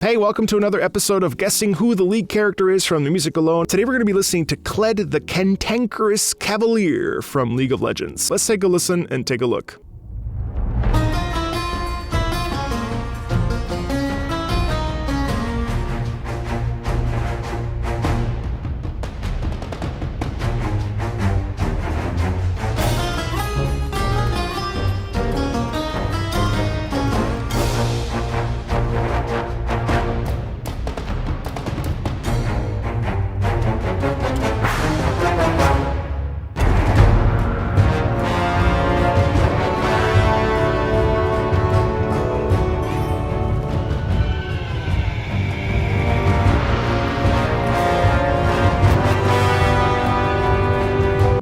Hey, welcome to another episode of Guessing Who the Lead Character Is from the Music Alone. Today we're going to be listening to Kled the Cantankerous Cavalier from League of Legends. Let's take a listen and take a look.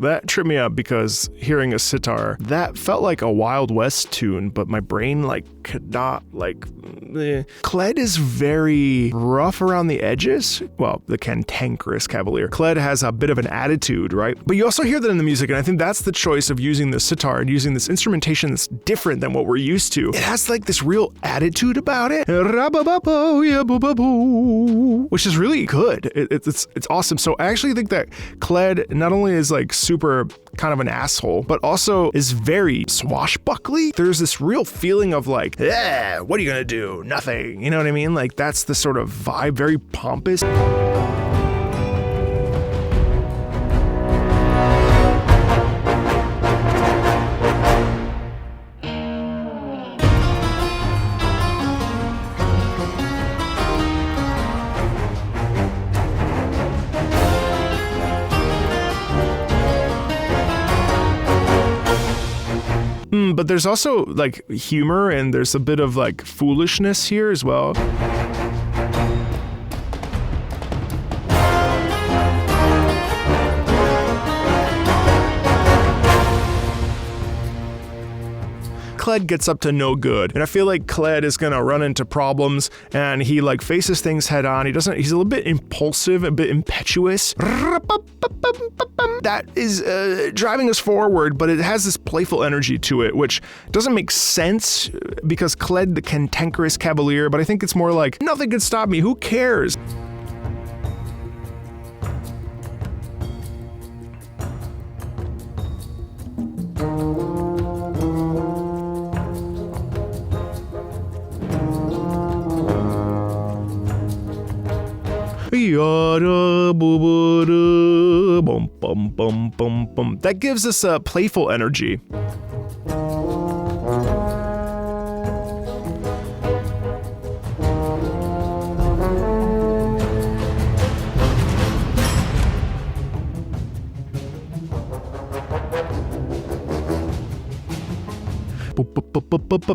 That tripped me up because hearing a sitar, that felt like a Wild West tune, but my brain could not Kled is very rough around the edges. Well, the Cantankerous Cavalier. Kled has a bit of an attitude, right? But you also hear that in the music, and I think that's the choice of using the sitar and using this instrumentation that's different than what we're used to. It has this real attitude about it, which is really good. It's awesome. So I actually think that Kled not only is super kind of an asshole, but also is very swashbuckly. There's this real feeling of what are you gonna do? Nothing. You know what I mean? That's the sort of vibe, very pompous. But there's also humor, and there's a bit of foolishness here as well. Kled gets up to no good, and I feel like Kled is gonna run into problems, and he faces things head on. He's a little bit impulsive, a bit impetuous. That is driving us forward, but it has this playful energy to it, which doesn't make sense because Kled the Cantankerous Cavalier, but I think it's more nothing can stop me, who cares? That gives us a playful energy.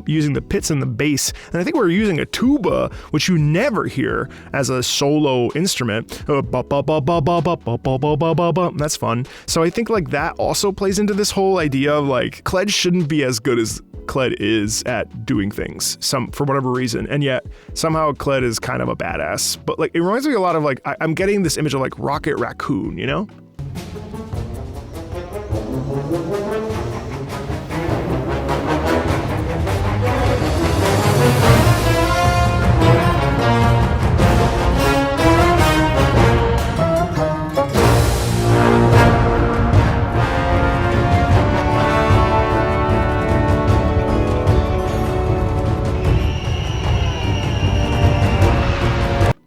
Using the pits and the bass, and I think we're using a tuba, which you never hear as a solo instrument. That's fun. So I think that also plays into this whole idea of Kled shouldn't be as good as Kled is at doing things for whatever reason, and yet somehow Kled is kind of a badass. But it reminds me a lot of I'm getting this image of Rocket Raccoon, you know?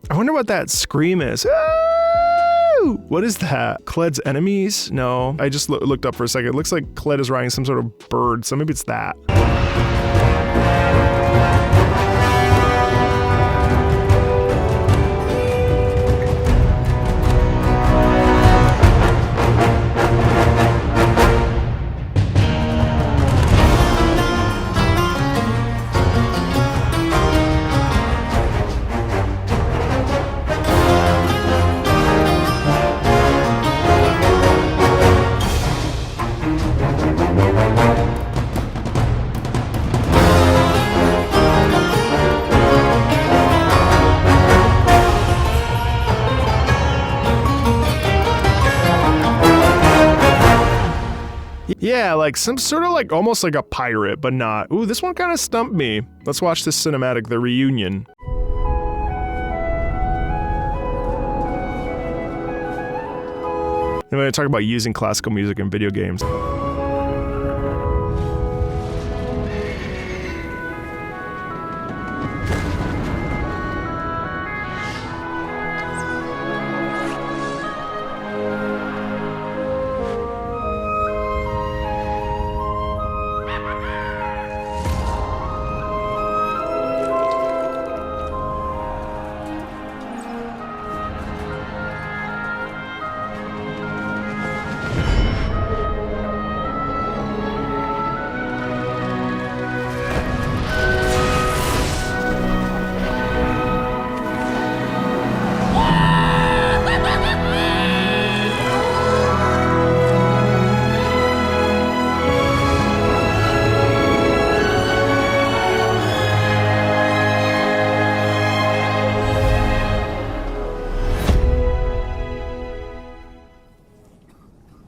I wonder what that scream is. Ooh! What is that? Kled's enemies? No, I just looked up for a second. It looks like Kled is riding some sort of bird, so maybe it's that. Yeah, like some sort of like almost like a pirate, but not. Ooh, this one kind of stumped me. Let's watch this cinematic, the reunion. And when I talk about using classical music in video games.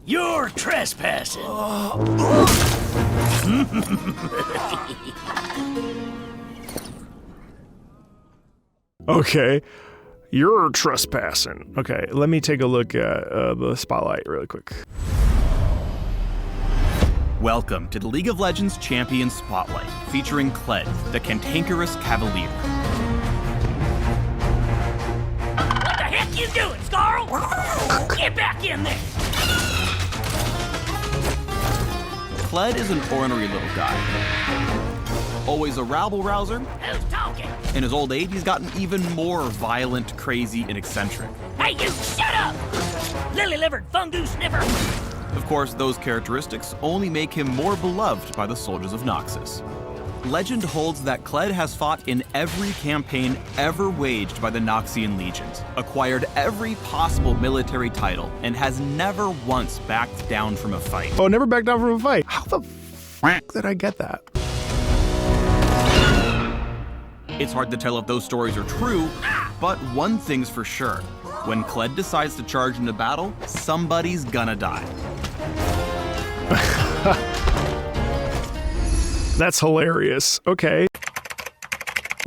You're trespassing. Okay, you're trespassing. Okay, let me take a look at the spotlight really quick. Welcome to the League of Legends Champion Spotlight, featuring Kled, the cantankerous cavalier. What the heck you doing, Scarl? Get back in there. Kled is an ornery little guy. Always a rabble-rouser. Who's talking? In his old age, he's gotten even more violent, crazy, and eccentric. Hey, you, shut up! Lily-livered fungu sniffer. Of course, those characteristics only make him more beloved by the soldiers of Noxus. Legend holds that Kled has fought in every campaign ever waged by the Noxian legions, acquired every possible military title, and has never once backed down from a fight. Oh, never back down from a fight. How the f*** did I get that? It's hard to tell if those stories are true, but one thing's for sure. When Kled decides to charge into battle, somebody's gonna die. That's hilarious. Okay.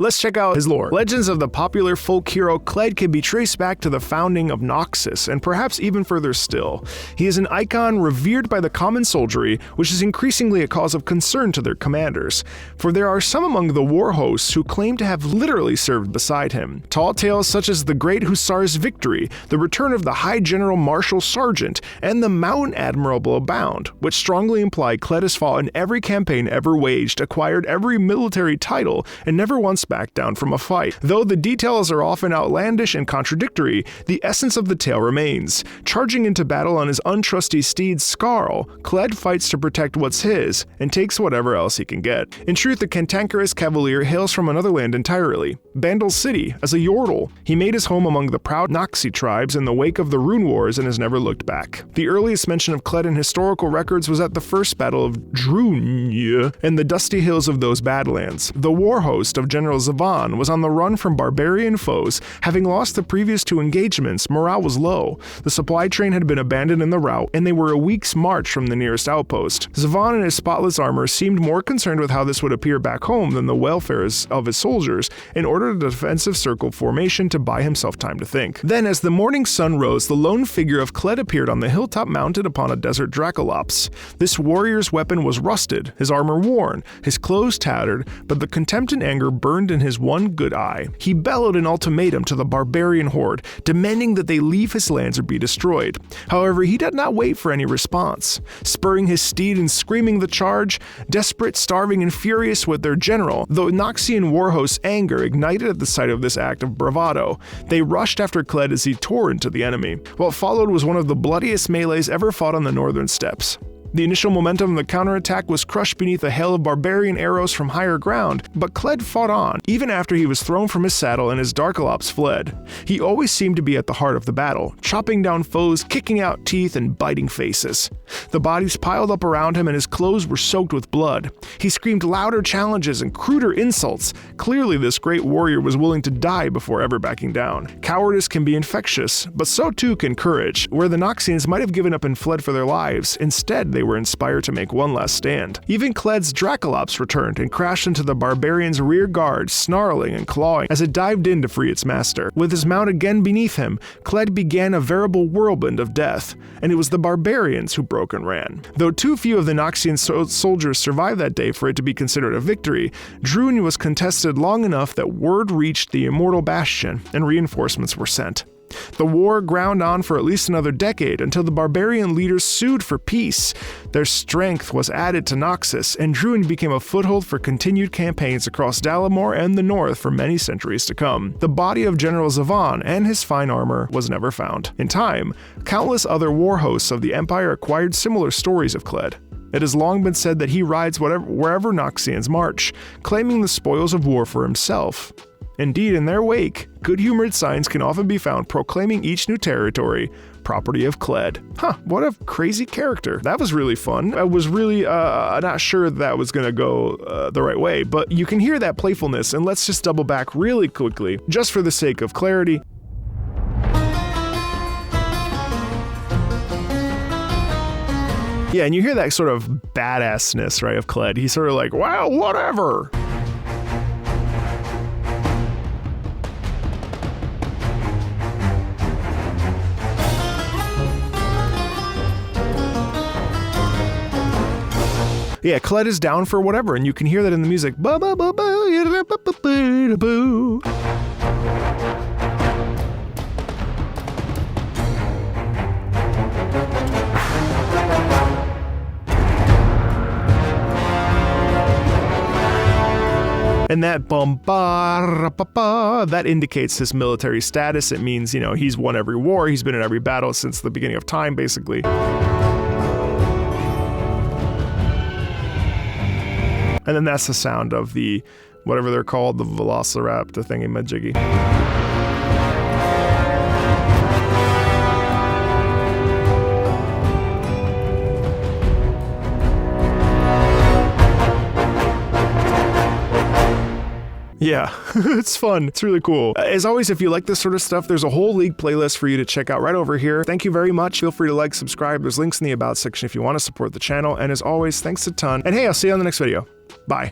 Let's check out his lore. Legends of the popular folk hero Kled can be traced back to the founding of Noxus, and perhaps even further still. He is an icon revered by the common soldiery, which is increasingly a cause of concern to their commanders. For there are some among the war hosts who claim to have literally served beside him. Tall tales such as the Great Hussar's Victory, the return of the High General Marshal Sergeant, and the Mountain Admiral abound, which strongly imply Kled has fought in every campaign ever waged, acquired every military title, and never once back down from a fight. Though the details are often outlandish and contradictory, the essence of the tale remains. Charging into battle on his untrusty steed Scarl, Kled fights to protect what's his, and takes whatever else he can get. In truth, the cantankerous cavalier hails from another land entirely, Bandle City, as a Yordle. He made his home among the proud Noxi tribes in the wake of the Rune Wars and has never looked back. The earliest mention of Kled in historical records was at the first battle of Drunye in the dusty hills of those Badlands. The war host of General Zavan was on the run from barbarian foes. Having lost the previous two engagements, morale was low. The supply train had been abandoned in the route, and they were a week's march from the nearest outpost. Zavan in his spotless armor seemed more concerned with how this would appear back home than the welfare of his soldiers, and ordered a defensive circle formation to buy himself time to think. Then, as the morning sun rose, the lone figure of Kled appeared on the hilltop mounted upon a desert Dracolops. This warrior's weapon was rusted, his armor worn, his clothes tattered, but the contempt and anger burned in his one good eye. He bellowed an ultimatum to the barbarian horde, demanding that they leave his lands or be destroyed. However, he did not wait for any response. Spurring his steed and screaming the charge, desperate, starving, and furious with their general, the Noxian war host's anger ignited at the sight of this act of bravado. They rushed after Kled as he tore into the enemy. What followed was one of the bloodiest melees ever fought on the northern steppes. The initial momentum of the counterattack was crushed beneath a hail of barbarian arrows from higher ground, but Kled fought on, even after he was thrown from his saddle and his Darkalops fled. He always seemed to be at the heart of the battle, chopping down foes, kicking out teeth, and biting faces. The bodies piled up around him and his clothes were soaked with blood. He screamed louder challenges and cruder insults. Clearly, this great warrior was willing to die before ever backing down. Cowardice can be infectious, but so too can courage. Where the Noxians might have given up and fled for their lives, instead they they were inspired to make one last stand. Even Kled's Dracolops returned and crashed into the barbarian's rear guard, snarling and clawing as it dived in to free its master. With his mount again beneath him, Kled began a veritable whirlwind of death, and it was the barbarians who broke and ran. Though too few of the Noxian soldiers survived that day for it to be considered a victory, Druin was contested long enough that word reached the immortal bastion, and reinforcements were sent. The war ground on for at least another decade until the barbarian leaders sued for peace. Their strength was added to Noxus, and Druin became a foothold for continued campaigns across Dalamore and the north for many centuries to come. The body of General Zavan and his fine armor was never found. In time, countless other war hosts of the Empire acquired similar stories of Kled. It has long been said that he rides wherever Noxians march, claiming the spoils of war for himself. Indeed, in their wake, good-humored signs can often be found proclaiming each new territory property of Kled. What a crazy character. That was really fun. I was really not sure that was going to go the right way, but you can hear that playfulness, and let's just double back really quickly, just for the sake of clarity. Yeah, and you hear that sort of badassness, right, of Kled. He's sort of like, well, whatever. Yeah, Kled is down for whatever, and you can hear that in the music. And that that indicates his military status. It means, he's won every war, he's been in every battle since the beginning of time, basically. And then that's the sound of the, whatever they're called, the Velociraptor thingy-majiggy. Yeah, it's fun. It's really cool. As always, if you like this sort of stuff, there's a whole League playlist for you to check out right over here. Thank you very much. Feel free to like, subscribe. There's links in the About section if you want to support the channel. And as always, thanks a ton. And hey, I'll see you on the next video.